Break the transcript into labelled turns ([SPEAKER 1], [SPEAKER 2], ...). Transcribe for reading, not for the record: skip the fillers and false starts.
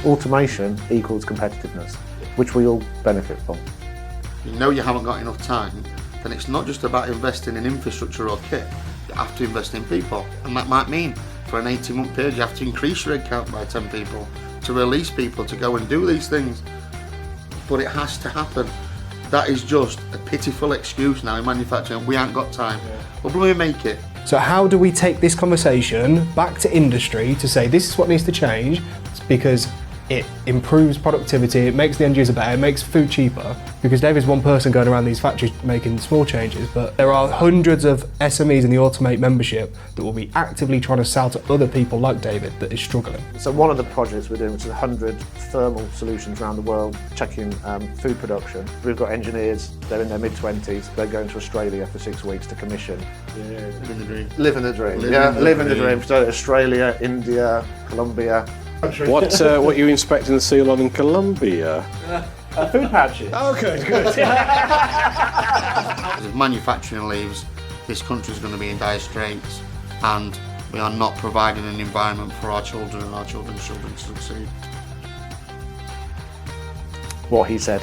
[SPEAKER 1] Automation equals competitiveness, which we all benefit from.
[SPEAKER 2] You know you haven't got enough time, then it's not just about investing in infrastructure or kit, you have to invest in people. And that might mean for an 18-month period you have to increase your headcount by 10 people, to release people to go and do these things. But it has to happen. That is just a pitiful excuse now in manufacturing. We ain't got time. But we make it.
[SPEAKER 3] So how do we take this conversation back to industry to say this is what needs to change? It's because it improves productivity, it makes the end user better, it makes food cheaper. Because David's one person going around these factories making small changes, but there are hundreds of SMEs in the Automate membership that will be actively trying to sell to other people like David that is struggling.
[SPEAKER 1] So one of the projects we're doing, which is 100 thermal solutions around the world, checking food production. We've got engineers, they're in their mid-20s, they're going to Australia for 6 weeks to commission.
[SPEAKER 2] Yeah, living the dream.
[SPEAKER 1] Living the dream, living the dream. So Australia, India, Colombia.
[SPEAKER 4] What are you inspecting the seal on in Colombia?
[SPEAKER 1] Food pouches.
[SPEAKER 4] Okay, good.
[SPEAKER 2] If manufacturing leaves, this country is going to be in dire straits, and we are not providing an environment for our children and our children's children to succeed.
[SPEAKER 1] What he said.